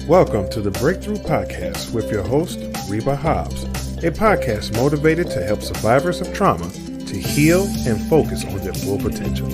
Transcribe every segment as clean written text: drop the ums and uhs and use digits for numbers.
Welcome to the Breakthrough Podcast with your host, Reba Hobbs, a podcast motivated to help survivors of trauma to heal and focus on their full potential.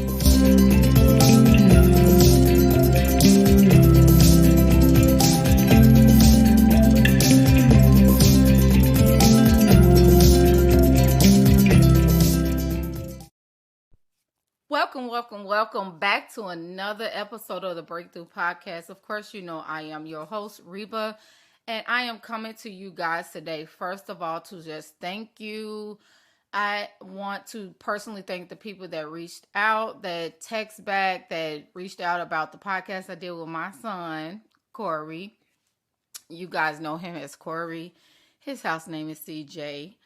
Welcome back to another episode of the Breakthrough Podcast. Of course, you know I am your host, Reba, and I am coming to you guys today, first of all, to just thank you. I want to personally thank the people that reached out, that text back, that reached out about the podcast I did with my son, Corey. You guys know him as Corey. His house name is CJ.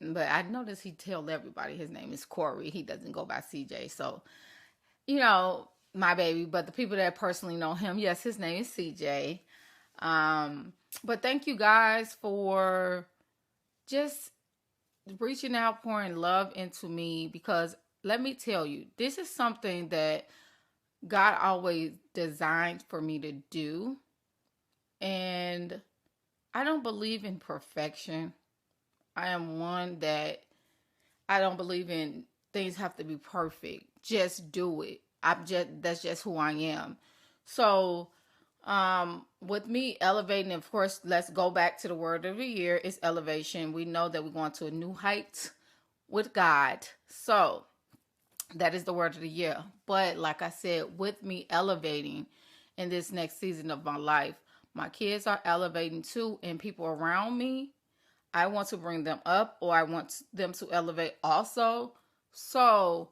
But I noticed he told everybody his name is Corey. He doesn't go by CJ. So, you know, my baby. But the people that personally know him, yes, his name is CJ. But thank you guys for just reaching out, pouring love into me. Because let me tell you, this is something that God always designed for me to do. And I don't believe in perfection. I am one that I don't believe in things have to be perfect. Just do it. That's just who I am. So, with me elevating, of course, let's go back to the word of the year. It's elevation. We know that we're going to a new height with God. So that is the word of the year. But like I said, with me elevating in this next season of my life, my kids are elevating too, and people around me, I want to bring them up, or I want them to elevate also. So,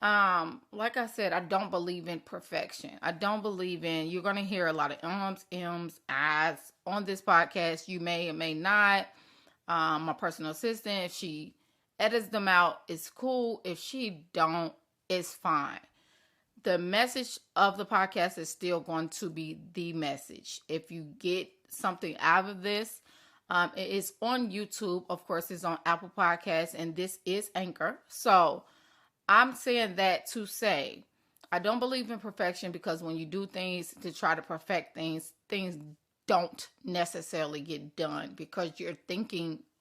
like I said, I don't believe in perfection. I don't believe in, you're going to hear a lot of M's, I's on this podcast. You may or may not. My personal assistant, if she edits them out, it's cool. If she don't, it's fine. The message of the podcast is still going to be the message. If you get something out of this, it is on YouTube. Of course, it's on Apple Podcasts, and this is Anchor. So I'm saying that to say, I don't believe in perfection, because when you do things to try to perfect things, things don't necessarily get done because you're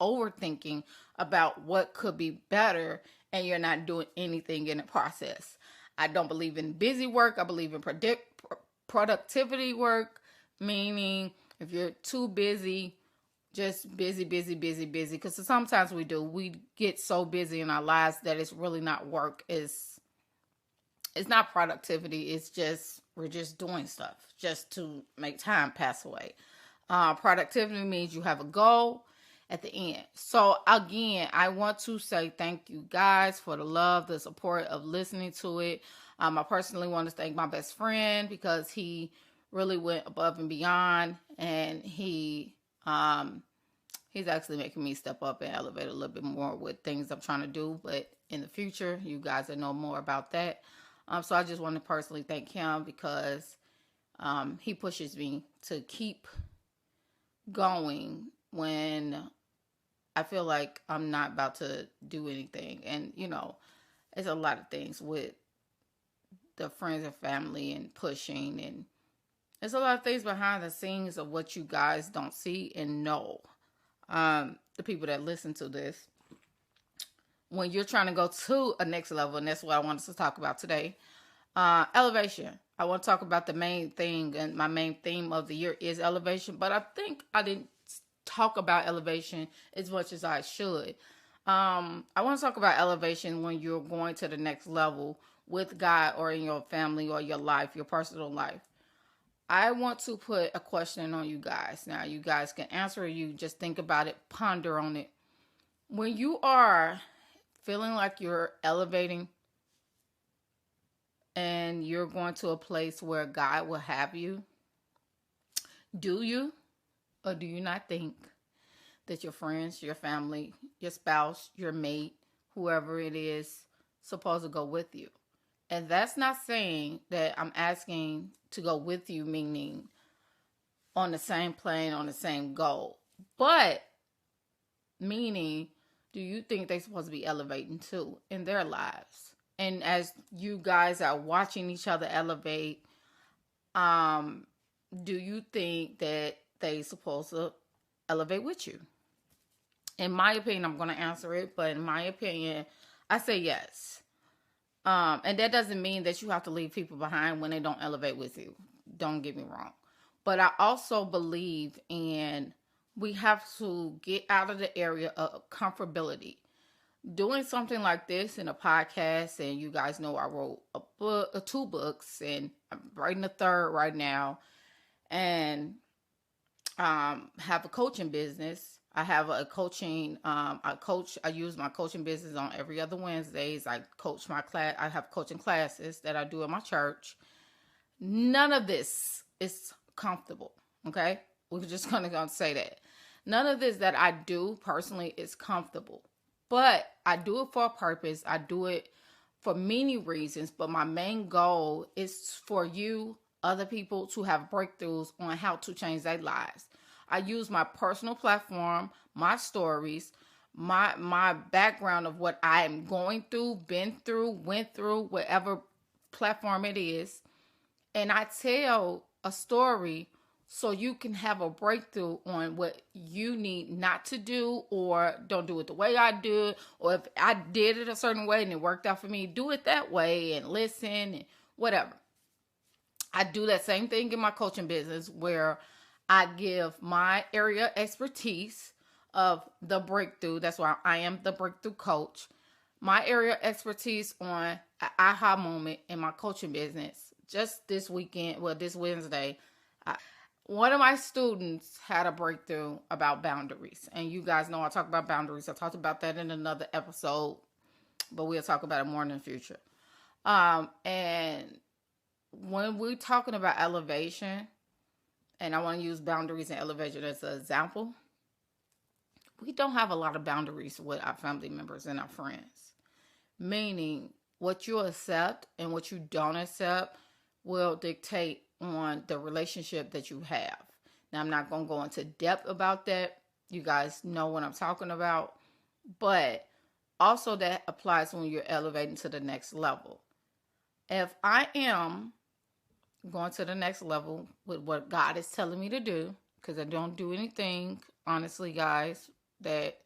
overthinking about what could be better, and you're not doing anything in the process. I don't believe in busy work. I believe in productivity work, meaning if you're too busy, just busy. Because sometimes we get so busy in our lives that it's really not work. It's not productivity. It's just, we're just doing stuff just to make time pass away. Productivity means you have a goal at the end. So again, I want to say thank you guys for the love, the support of listening to it. I personally want to thank my best friend, because he really went above and beyond, and he's actually making me step up and elevate a little bit more with things I'm trying to do. But in the future, you guys will know more about that. So I just want to personally thank him, because he pushes me to keep going when I feel like I'm not about to do anything. And, you know, it's a lot of things with the friends and family and pushing. And there's a lot of things behind the scenes of what you guys don't see and know. The people that listen to this, when you're trying to go to a next level, and that's what I wanted to talk about today, elevation. I want to talk about the main thing, and my main theme of the year is elevation, but I think I didn't talk about elevation as much as I should. I want to talk about elevation when you're going to the next level with God, or in your family, or your life, your personal life. I want to put a question on you guys. Now, you guys can answer, or you just think about it, ponder on it. When you are feeling like you're elevating and you're going to a place where God will have you, do you or do you not think that your friends, your family, your spouse, your mate, whoever it is, supposed to go with you? And that's not saying that I'm asking to go with you, meaning on the same plane, on the same goal. But meaning, do you think they're supposed to be elevating too in their lives? And as you guys are watching each other elevate, do you think that they supposed to elevate with you? In my opinion, I'm going to answer it, but in my opinion, I say yes. And that doesn't mean that you have to leave people behind when they don't elevate with you. Don't get me wrong. But I also believe in we have to get out of the area of comfortability. Doing something like this in a podcast, and you guys know I wrote a book, 2 books, and I'm writing a 3rd right now, and have a coaching business. I have a coaching, I use my coaching business on every other Wednesdays. I coach my class. I have coaching classes that I do in my church. None of this is comfortable. Okay. We're just going to say that. None of this that I do personally is comfortable, but I do it for a purpose. I do it for many reasons, but my main goal is for you, other people, to have breakthroughs on how to change their lives. I use my personal platform, my stories, my background of what I am going through, been through, went through, whatever platform it is. And I tell a story so you can have a breakthrough on what you need not to do, or don't do it the way I do it. Or if I did it a certain way and it worked out for me, do it that way and listen and whatever. I do that same thing in my coaching business where I give my area expertise of the breakthrough. That's why I am the breakthrough coach. My area expertise on an aha moment in my coaching business. Just this weekend, this Wednesday, one of my students had a breakthrough about boundaries. And you guys know I talk about boundaries. I talked about that in another episode, but we'll talk about it more in the future. And when we're talking about elevation, and I want to use boundaries and elevation as an example, we don't have a lot of boundaries with our family members and our friends. Meaning, what you accept and what you don't accept will dictate on the relationship that you have. Now, I'm not going to go into depth about that. You guys know what I'm talking about. But also that applies when you're elevating to the next level. If I am going to the next level with what God is telling me to do, because I don't do anything, honestly, guys, that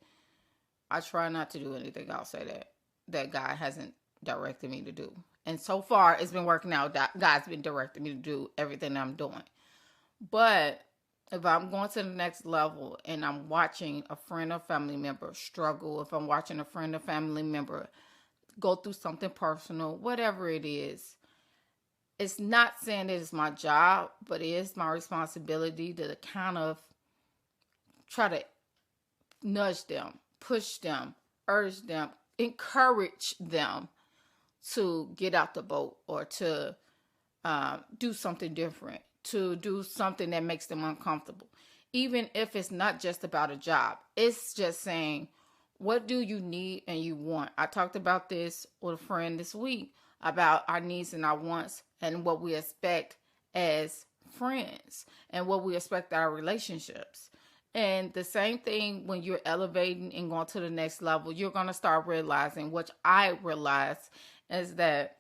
I try not to do anything, I'll say that God hasn't directed me to do. And so far, it's been working out. God's been directing me to do everything I'm doing. But if I'm going to the next level and I'm watching a friend or family member struggle, if I'm watching a friend or family member go through something personal, whatever it is, it's not saying that it's my job, but it is my responsibility to kind of try to nudge them, push them, urge them, encourage them to get out the boat, or to do something different, to do something that makes them uncomfortable. Even if it's not just about a job, it's just saying, what do you need and you want? I talked about this with a friend this week about our needs and our wants and what we expect as friends and what we expect our relationships. And the same thing when you're elevating and going to the next level, you're going to start realizing, which I realized, is that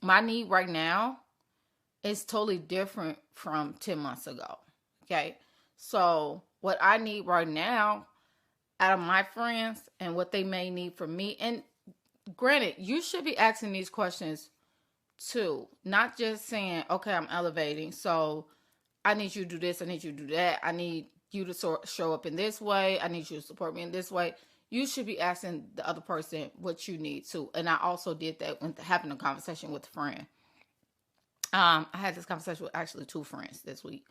my need right now is totally different from 10 months ago. Okay. So what I need right now out of my friends and what they may need from me. And granted, you should be asking these questions too, not just saying, okay, I'm elevating, so I need you to do this, I need you to do that, I need you to show up in this way, I need you to support me in this way. You should be asking the other person what you need too. And I also did that when having a conversation with a friend. I had this conversation with actually 2 friends this week.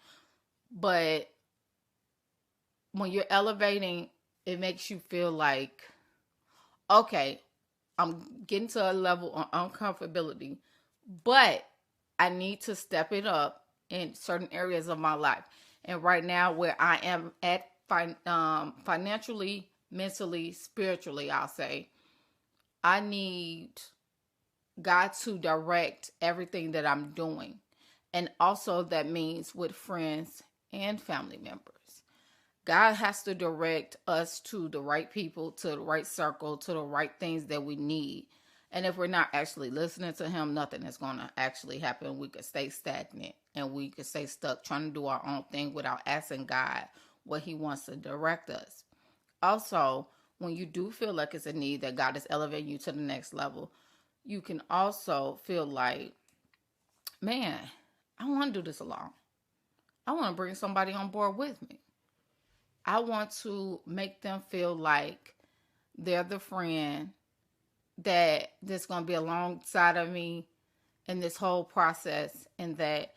But when you're elevating, it makes you feel like, okay, I'm getting to a level of uncomfortability, but I need to step it up in certain areas of my life. And right now, where I am at financially, mentally, spiritually, I'll say, I need God to direct everything that I'm doing. And also that means with friends and family members. God has to direct us to the right people, to the right circle, to the right things that we need. And if we're not actually listening to him, nothing is going to actually happen. We could stay stagnant. and we can stay stuck trying to do our own thing without asking God what he wants to direct us. Also, when you do feel like it's a need that God is elevating you to the next level, you can also feel like, man, I want to do this alone. I want to bring somebody on board with me. I want to make them feel like they're the friend that's going to be alongside of me in this whole process, and that,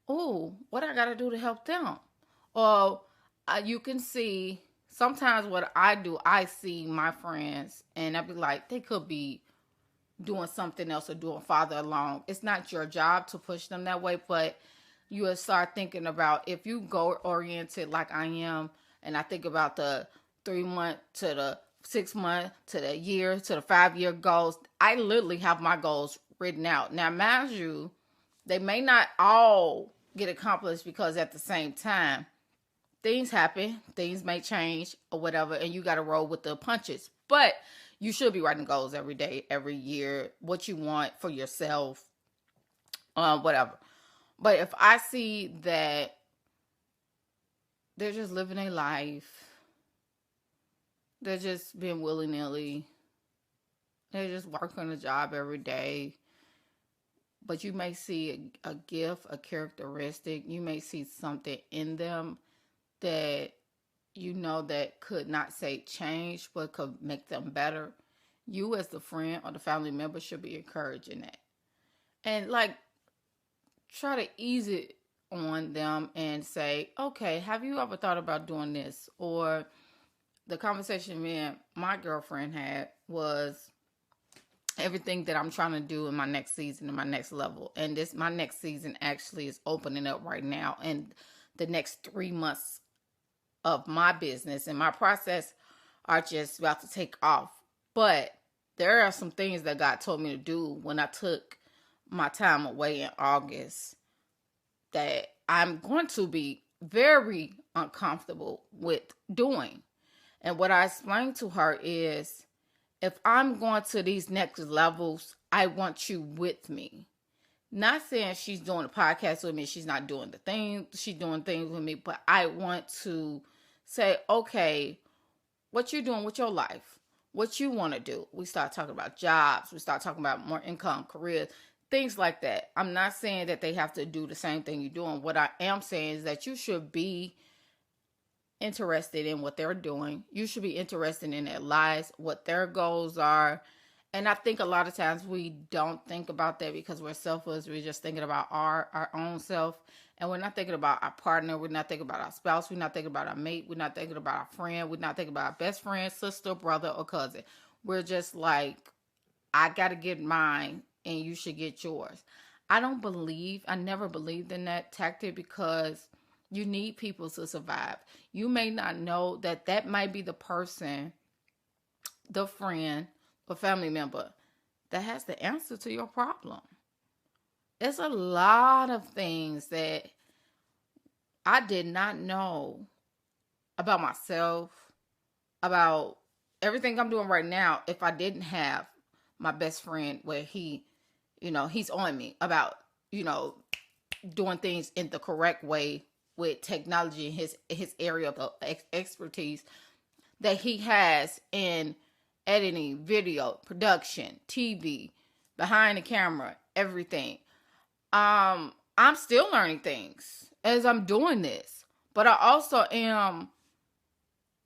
oh, what I got to do to help them? Or you can see, sometimes what I do, I see my friends and I be like, they could be doing something else or doing farther along. It's not your job to push them that way, but you will start thinking about, if you goal oriented like I am, and I think about the 3 month to the 6 month to the year to the 5-year goals, I literally have my goals written out. Now, mind you, they may not all get accomplished because at the same time, things happen, things may change or whatever, and you got to roll with the punches. But you should be writing goals every day, every year, what you want for yourself, whatever. But if I see that they're just living a life, they're just being willy-nilly, they're just working a job every day, but you may see a gift, a characteristic, you may see something in them that you know that could not say change, but could make them better. You as the friend or the family member should be encouraging that. And like, try to ease it on them and say, okay, have you ever thought about doing this? Or the conversation me and my girlfriend had was everything that I'm trying to do in my next season, in my next level. And my next season actually is opening up right now. And the next 3 months of my business and my process are just about to take off. But there are some things that God told me to do when I took my time away in August that I'm going to be very uncomfortable with doing. And what I explained to her is, if I'm going to these next levels, I want you with me. Not saying she's doing a podcast with me, she's not doing the thing, she's doing things with me, but I want to say, okay, what you doing with your life? What you want to do? We start talking about jobs, we start talking about more income, careers, things like that. I'm not saying that they have to do the same thing you're doing. What I am saying is that you should be interested in what they're doing. You should be interested in their lives, what their goals are. And I think a lot of times we don't think about that because we're selfish. We're just thinking about our own self. And we're not thinking about our partner. We're not thinking about our spouse. We're not thinking about our mate. We're not thinking about our friend. We're not thinking about our best friend, sister, brother, or cousin. We're just like, I got to get mine and you should get yours. I never believed in that tactic because you need people to survive. You may not know that might be the person, the friend, or family member that has the answer to your problem. There's a lot of things that I did not know about myself, about everything I'm doing right now, if I didn't have my best friend where he's on me about, doing things in the correct way with technology and his area of expertise that he has in editing, video, production, TV, behind the camera, everything. I'm still learning things as I'm doing this, but I also am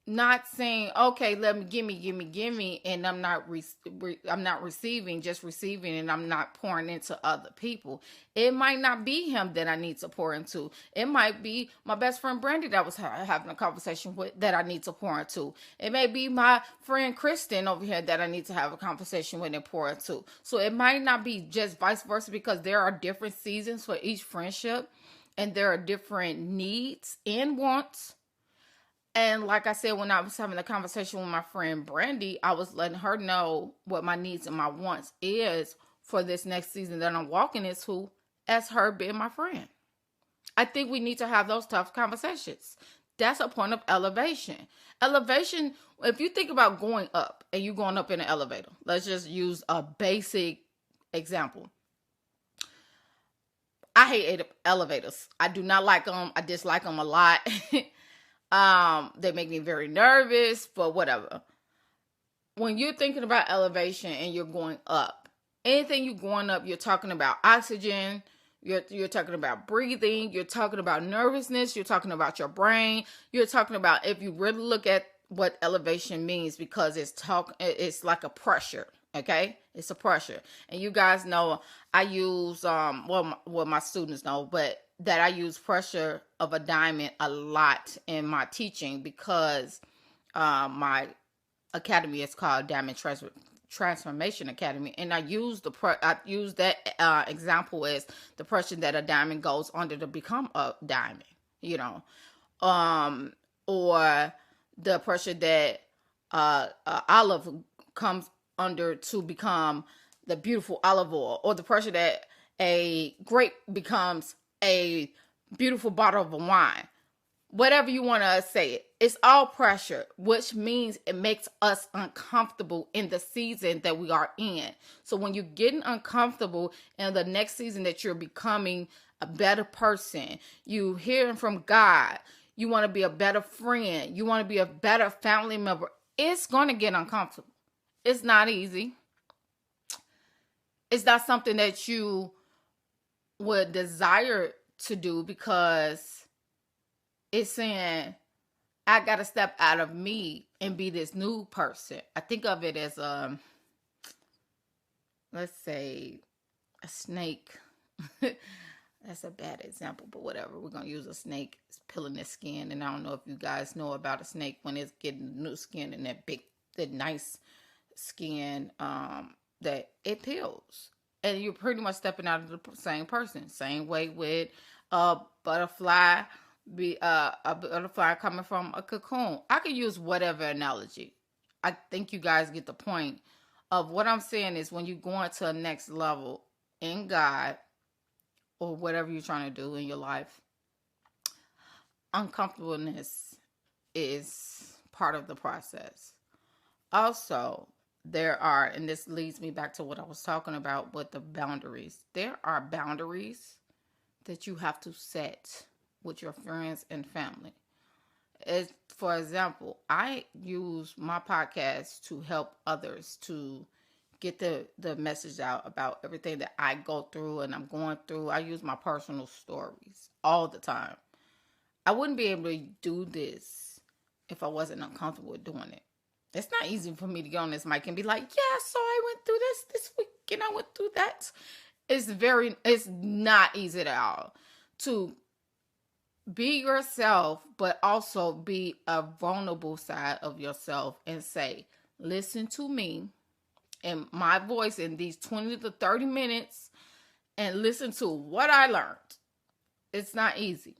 not saying, okay, let me give me, and I'm not receiving, just receiving, and I'm not pouring into other people. It might not be him that I need to pour into. It might be my best friend Brandy that I was having a conversation with that I need to pour into. It may be my friend Kristen over here that I need to have a conversation with and pour into. So it might not be just vice versa, because there are different seasons for each friendship, and there are different needs and wants. And like I said, when I was having a conversation with my friend Brandy, I was letting her know what my needs and my wants is for this next season that I'm walking into, as her being my friend. I think we need to have those tough conversations. That's a point of elevation. Elevation, if you think about going up and you going up in an elevator, let's just use a basic example. I hate elevators. I do not like them. I dislike them a lot. They make me very nervous, but whatever. When you're thinking about elevation and you're going up, anything you're going up, you're talking about oxygen, you're talking about breathing, you're talking about nervousness, you're talking about your brain, you're talking about, if you really look at what elevation means, because it's like a pressure, okay? It's a pressure. And you guys know I use my students know, but that I use pressure of a diamond a lot in my teaching, because my academy is called Diamond Transformation Academy, and I use that example as the pressure that a diamond goes under to become a diamond, or the pressure that olive comes under to become the beautiful olive oil, or the pressure that a grape becomes a beautiful bottle of wine. Whatever you want to say it. It's all pressure, which means it makes us uncomfortable in the season that we are in. So when you're getting uncomfortable in the next season that you're becoming a better person, you hearing from God, you want to be a better friend, you want to be a better family member, it's going to get uncomfortable. It's not easy. It's not something that you would desire to do, because it's saying, I got to step out of me and be this new person. I think of it as, let's say, a snake. That's a bad example, but whatever. We're going to use a snake. It's peeling its skin. And I don't know if you guys know about a snake when it's getting new skin and that nice skin that it peels. And you're pretty much stepping out of the same person. Same way with a butterfly. A butterfly coming from a cocoon. I could use whatever analogy. I think you guys get the point of what I'm saying. Is when you're going to a next level in God, or whatever you're trying to do in your life, uncomfortableness is part of the process. Also, there are, and this leads me back to what I was talking about with the boundaries. There are boundaries that you have to set with your friends and family. For example, I use my podcast to help others to get the message out about everything that I go through and I'm going through. I use my personal stories all the time. I wouldn't be able to do this if I wasn't uncomfortable with doing it. It's not easy for me to get on this mic and be like, yeah, so I went through this week and I went through that. It's not easy at all to be yourself, but also be a vulnerable side of yourself and say, listen to me and my voice in these 20 to 30 minutes and listen to what I learned. It's not easy,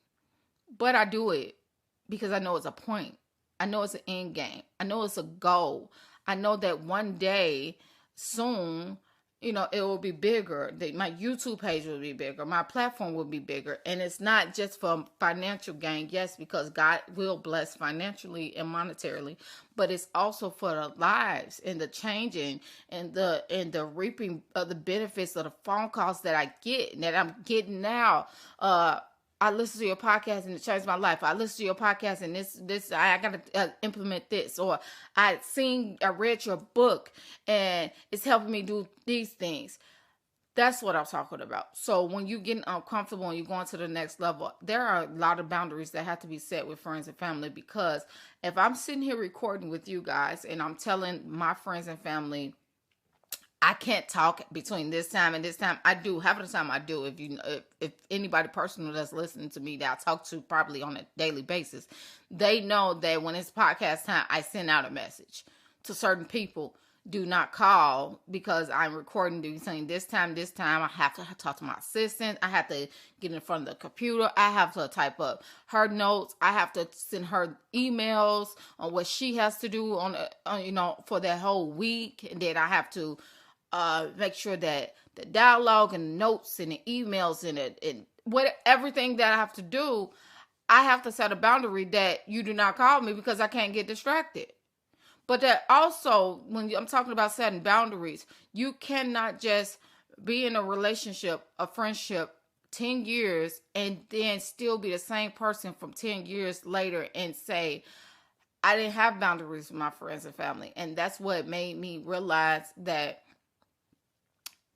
but I do it because I know it's a point. I know it's an end game. I know it's a goal. I know that one day soon, it will be bigger. My YouTube page will be bigger. My platform will be bigger. And it's not just for financial gain. Yes, because God will bless financially and monetarily. But it's also for the lives and the changing and the reaping of the benefits of the phone calls that I get and that I'm getting now. I listen to your podcast and it changed my life. I listen to your podcast and this I got to implement this. Or I read your book and it's helping me do these things. That's what I'm talking about. So when you get uncomfortable and you're going to the next level, there are a lot of boundaries that have to be set with friends and family, because if I'm sitting here recording with you guys and I'm telling my friends and family, I can't talk between this time and this time. I do. Half of the time I do. If anybody personal that's listening to me that I talk to probably on a daily basis, they know that when it's podcast time, I send out a message to certain people. Do not call because I'm recording. Do saying this time. I have to talk to my assistant. I have to get in front of the computer. I have to type up her notes. I have to send her emails on what she has to do on for that whole week, and then I have to make sure that the dialogue and the notes and the emails and everything that I have to do, I have to set a boundary that you do not call me because I can't get distracted. But that also, when I'm talking about setting boundaries, you cannot just be in a relationship, a friendship, 10 years and then still be the same person from 10 years later and say, I didn't have boundaries with my friends and family. And that's what made me realize that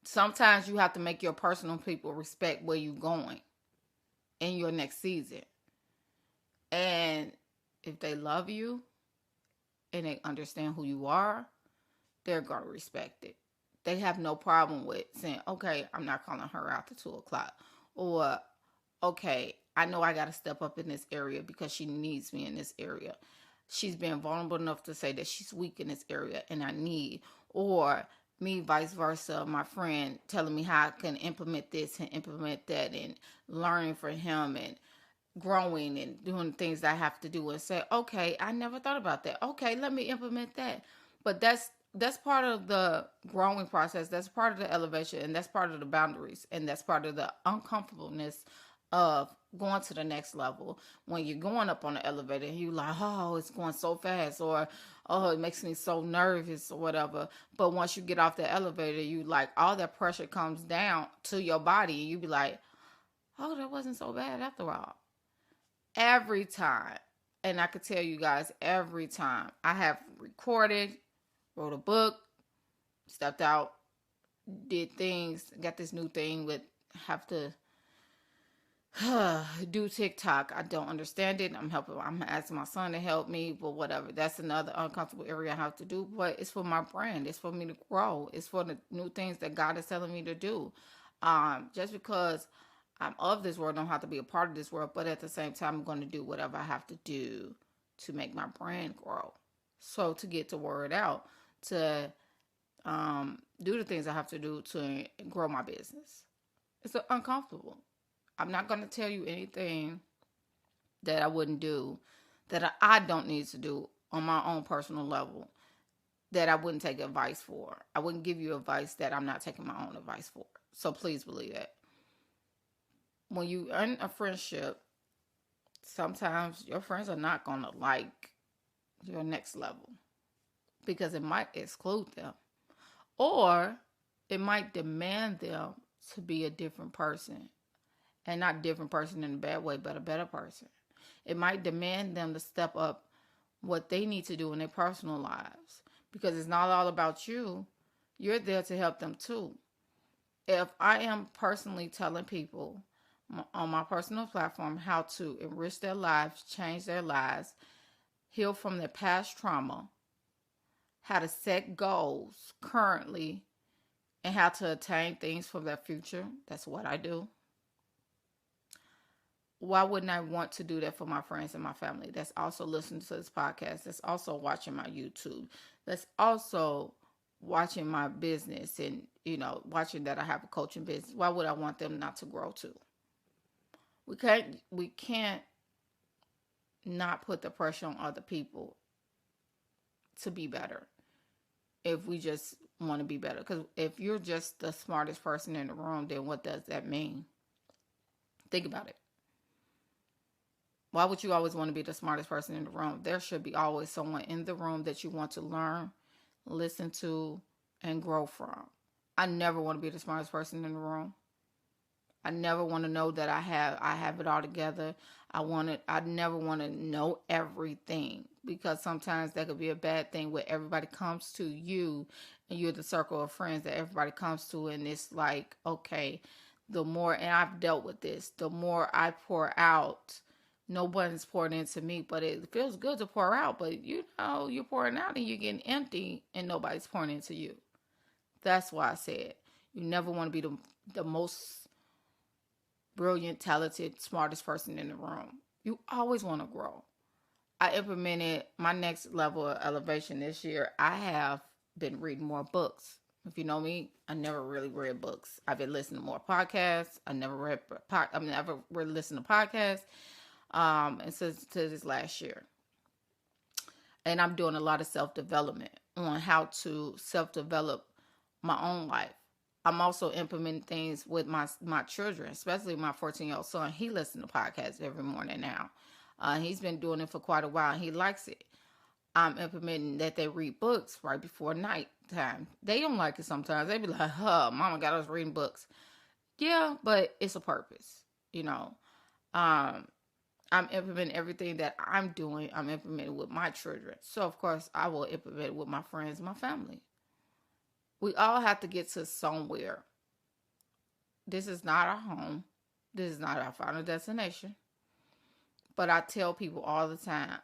sometimes you have to make your personal people respect where you're going in your next season. And if they love you and they understand who you are, they're going to respect it. They have no problem with saying, okay, I'm not calling her out to 2 o'clock. Or, okay, I know I got to step up in this area because she needs me in this area. She's been vulnerable enough to say that she's weak in this area and I need. Or me, vice versa, my friend telling me how I can implement this and implement that and learning from him and growing and doing things I have to do and say, okay, I never thought about that. Okay, let me implement that. But that's part of the growing process. That's part of the elevation, and that's part of the boundaries, and that's part of the uncomfortableness of going to the next level. When you're going up on the elevator and you're like, oh, it's going so fast, or oh, it makes me so nervous or whatever. But once you get off the elevator, you like all that pressure comes down to your body and you be like, oh, that wasn't so bad after all. Every time, and I could tell you guys, every time I have recorded, wrote a book, stepped out, did things, got this new thing with have to do TikTok. I don't understand it. I'm asking my son to help me, but whatever. That's another uncomfortable area I have to do. But it's for my brand. It's for me to grow. It's for the new things that God is telling me to do. Just because I'm of this world, I don't have to be a part of this world, but at the same time, I'm going to do whatever I have to do to make my brand grow. So to get the word out, to do the things I have to do to grow my business. It's uncomfortable. I'm not going to tell you anything that I wouldn't do, that I don't need to do on my own personal level, that I wouldn't take advice for. I wouldn't give you advice that I'm not taking my own advice for. So please believe that. When you earn a friendship, sometimes your friends are not going to like your next level because it might exclude them, or it might demand them to be a different person, and not different person in a bad way, but a better person. It might demand them to step up what they need to do in their personal lives, because it's not all about you. You're there to help them too. If I am personally telling people on my personal platform how to enrich their lives, change their lives, heal from their past trauma, how to set goals currently, and how to attain things for their future, that's what I do. Why wouldn't I want to do that for my friends and my family that's also listening to this podcast, that's also watching my YouTube, that's also watching my business and, watching that I have a coaching business? Why would I want them not to grow too? We can't not put the pressure on other people to be better if we just want to be better. Because if you're just the smartest person in the room, then what does that mean? Think about it. Why would you always want to be the smartest person in the room? There should be always someone in the room that you want to learn, listen to, and grow from. I never want to be the smartest person in the room. I never want to know that I have it all together. I never want to know everything, because sometimes that could be a bad thing where everybody comes to you and you're the circle of friends that everybody comes to, and it's like, okay, the more, and I've dealt with this, the more I pour out, nobody's pouring into me, but it feels good to pour out, but you're pouring out and you're getting empty and nobody's pouring into you. That's why I said you never want to be the most brilliant, talented, smartest person in the room. You always want to grow. I implemented my next level of elevation this year. I have been reading more books. If you know me, I never really read books. I've been listening to more podcasts. I've never really listened to podcasts. And since to this last year. And I'm doing a lot of self-development on how to self-develop my own life. I'm also implementing things with my children, especially my 14-year-old son. He listens to podcasts every morning now. He's been doing it for quite a while. He likes it. I'm implementing that they read books right before night time. They don't like it sometimes. They be like, Mama got us reading books. Yeah, but it's a purpose, you know. I'm implementing everything that I'm doing. I'm implementing with my children. So, of course, I will implement it with my friends and my family. We all have to get to somewhere. This is not our home. This is not our final destination. But I tell people all the time,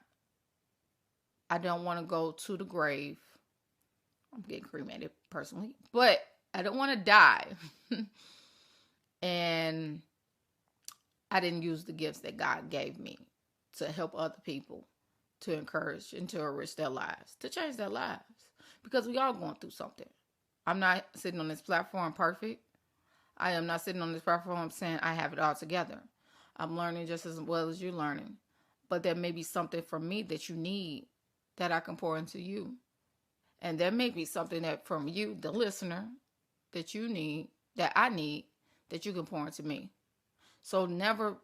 I don't want to go to the grave. I'm getting cremated personally, but I don't want to die. And I didn't use the gifts that God gave me to help other people, to encourage and to enrich their lives, to change their lives. Because we all going through something. I'm not sitting on this platform perfect. I am not sitting on this platform saying I have it all together. I'm learning just as well as you're learning. But there may be something from me that you need that I can pour into you. And there may be something that from you, the listener, that you need, that I need, that you can pour into me. So never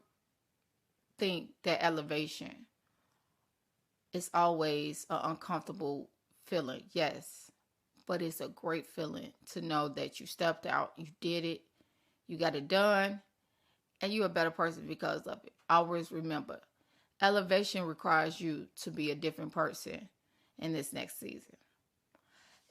think that elevation is always an uncomfortable feeling. Yes, but it's a great feeling to know that you stepped out, you did it, you got it done, and you're a better person because of it. Always remember, elevation requires you to be a different person in this next season.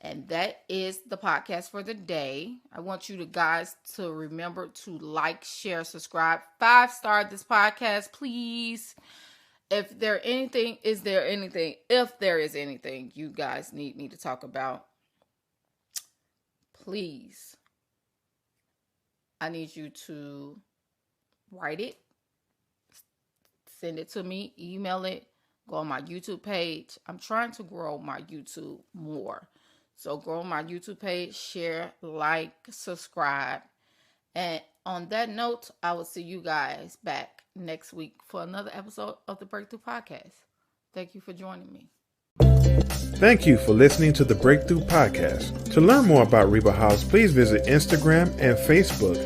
And that is the podcast for the day. I want you guys to remember to like, share, subscribe, 5-star this podcast, please. If there is anything you guys need me to talk about, please, I need you to write it, send it to me, email it, go on my YouTube page. I'm trying to grow my YouTube more. So grow my YouTube page, share, like, subscribe. And on that note, I will see you guys back next week for another episode of the Breakthrough Podcast. Thank you for joining me. Thank you for listening to the Breakthrough Podcast. To learn more about Reba Hobbs, please visit Instagram and Facebook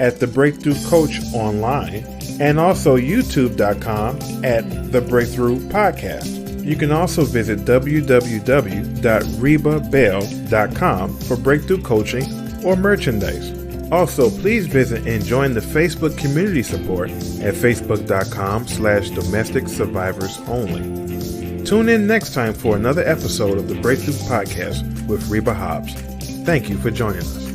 at The Breakthrough Coach Online, and also youtube.com at The Breakthrough Podcast. You can also visit www.rebabell.com for breakthrough coaching or merchandise. Also, please visit and join the Facebook community support at facebook.com/domestic survivors only. Tune in next time for another episode of the Breakthrough Podcast with Reba Hobbs. Thank you for joining us.